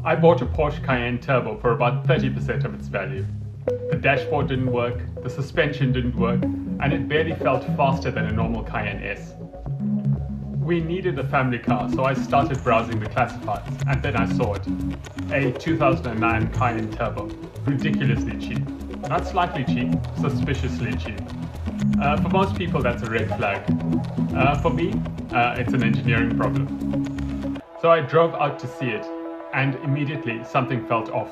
I bought a Porsche Cayenne Turbo for about 30% of its value. The dashboard didn't work, the suspension didn't work, and it barely felt faster than a normal Cayenne S. We needed a family car, so I started browsing the classifieds, and then I saw it. A 2009 Cayenne Turbo. Ridiculously cheap. Not slightly cheap, suspiciously cheap. For most people that's a red flag. For me, it's an engineering problem. So I drove out to see it, and immediately something felt off.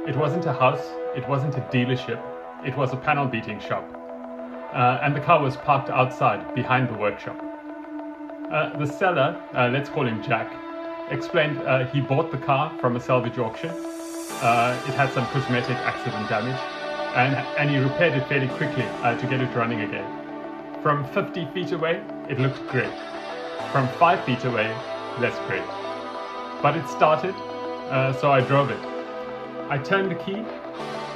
It wasn't a house, it wasn't a dealership, it was a panel beating shop. And the car was parked outside, behind the workshop. The seller, let's call him Jack, explained he bought the car from a salvage auction. It had some cosmetic accident damage, and he repaired it fairly quickly to get it running again. From 50 feet away, it looked great. From 5 feet away, less great. But it started, so I drove it. I turned the key,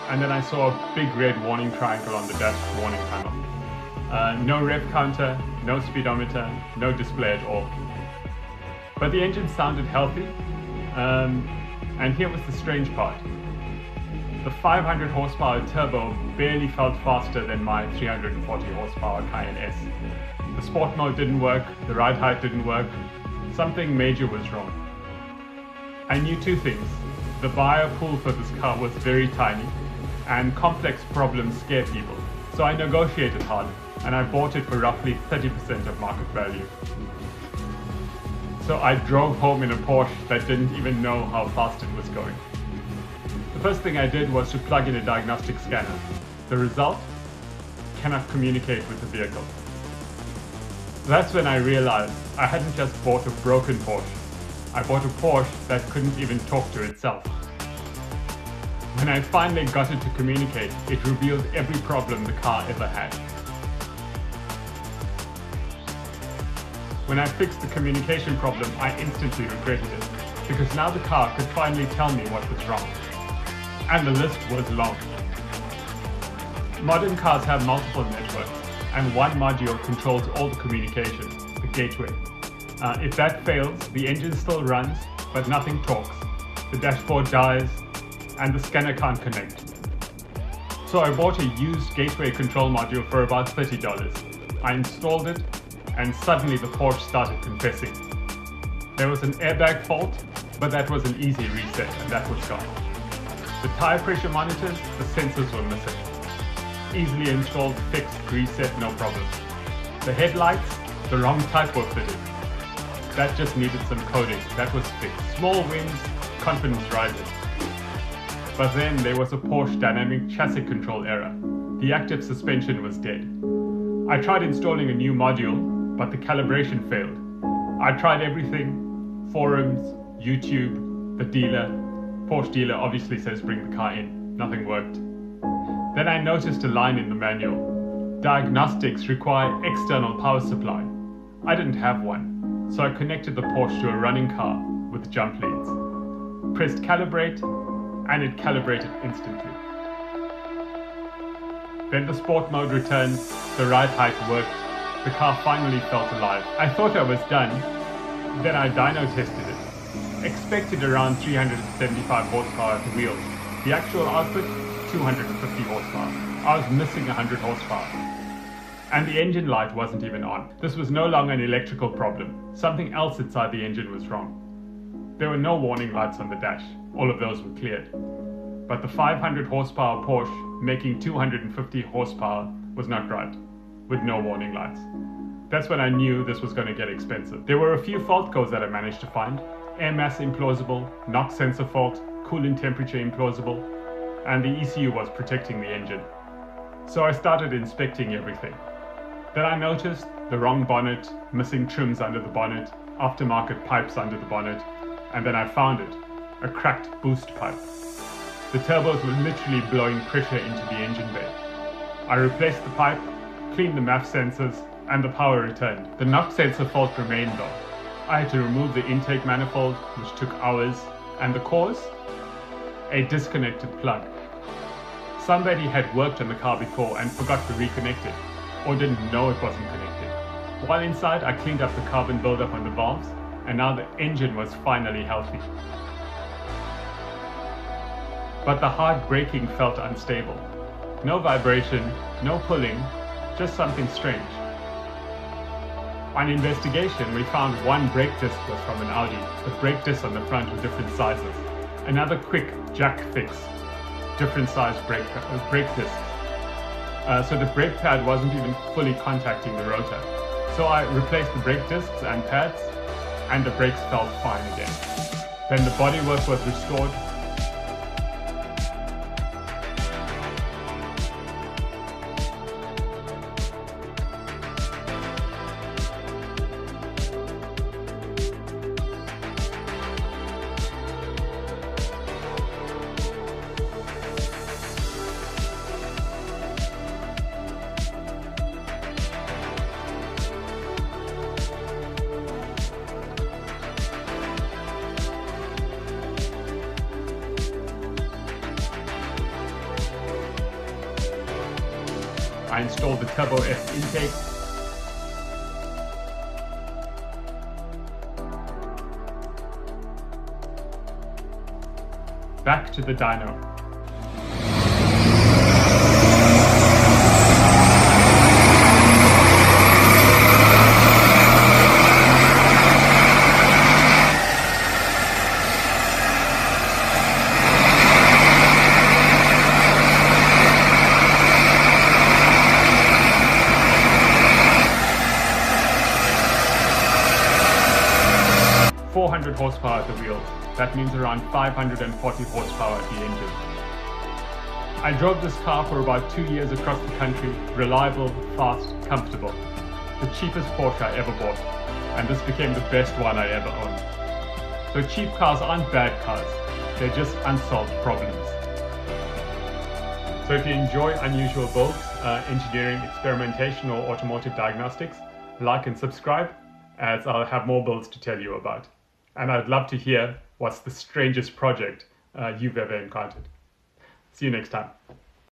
and then I saw a big red warning triangle on the dash warning panel. No rev counter, no speedometer, no display at all. But the engine sounded healthy, and here was the strange part. The 500 horsepower turbo barely felt faster than my 340 horsepower Cayenne S. The sport mode didn't work, the ride height didn't work, something major was wrong. I knew two things. The buyer pool for this car was very tiny, and complex problems scare people. So I negotiated hard, and I bought it for roughly 30% of market value. So I drove home in a Porsche that didn't even know how fast it was going. The first thing I did was to plug in a diagnostic scanner. The result? Cannot communicate with the vehicle. That's when I realized I hadn't just bought a broken Porsche. I bought a Porsche that couldn't even talk to itself. When I finally got it to communicate, it revealed every problem the car ever had. When I fixed the communication problem, I instantly regretted it, because now the car could finally tell me what was wrong. And the list was long. Modern cars have multiple networks, and one module controls all the communication, the gateway. If that fails, the engine still runs, but nothing talks. The dashboard dies, and the scanner can't connect. So I bought a used gateway control module for about $30. I installed it, and suddenly the Porsche started confessing. There was an airbag fault, but that was an easy reset, and that was gone. The tire pressure monitors, the sensors were missing. Easily installed, fixed, reset, no problem. The headlights, the wrong type were fitted. That just needed some coding, that was fixed. Small wins, confidence rises. But then there was a Porsche dynamic chassis control error. The active suspension was dead. I tried installing a new module, but the calibration failed. I tried everything, forums, YouTube, the dealer. Porsche dealer obviously says bring the car in, nothing worked. Then I noticed a line in the manual. Diagnostics require external power supply. I didn't have one, so I connected the Porsche to a running car with jump leads. Pressed calibrate, and it calibrated instantly. Then the sport mode returned, the ride height worked, the car finally felt alive. I thought I was done, then I dyno tested it. Expected around 375 horsepower at the wheels. The actual output, 250 horsepower. I was missing 100 horsepower. And the engine light wasn't even on. This was no longer an electrical problem. Something else inside the engine was wrong. There were no warning lights on the dash. All of those were cleared. But the 500 horsepower Porsche making 250 horsepower was not right, with no warning lights. That's when I knew this was going to get expensive. There were a few fault codes that I managed to find. Air mass implausible, NOx sensor fault, coolant temperature implausible, and the ECU was protecting the engine. So I started inspecting everything. Then I noticed the wrong bonnet, missing trims under the bonnet, aftermarket pipes under the bonnet, and then I found it, a cracked boost pipe. The turbos were literally blowing pressure into the engine bay. I replaced the pipe, cleaned the MAF sensors, and the power returned. The NOx sensor fault remained though. I had to remove the intake manifold, which took hours, and the cause? A disconnected plug. Somebody had worked on the car before and forgot to reconnect it, or didn't know it wasn't connected. While inside, I cleaned up the carbon buildup on the valves, and now the engine was finally healthy. But the hard braking felt unstable. No vibration, no pulling, just something strange. On investigation, we found one brake disc was from an Audi, with brake discs on the front with different sizes. Another quick jack fix, different size brake discs. So the brake pad wasn't even fully contacting the rotor. So I replaced the brake discs and pads, and the brakes felt fine again. Then the bodywork was restored. I installed the Turbo S intake. Back to the dyno. 400 horsepower at the wheels. That means around 540 horsepower at the engine. I drove this car for about 2 years across the country, reliable, fast, comfortable. The cheapest Porsche I ever bought, and this became the best one I ever owned. So cheap cars aren't bad cars, they're just unsolved problems. So if you enjoy unusual builds, engineering, experimentation or automotive diagnostics, like and subscribe, as I'll have more builds to tell you about. And I'd love to hear what's the strangest project you've ever encountered. See you next time.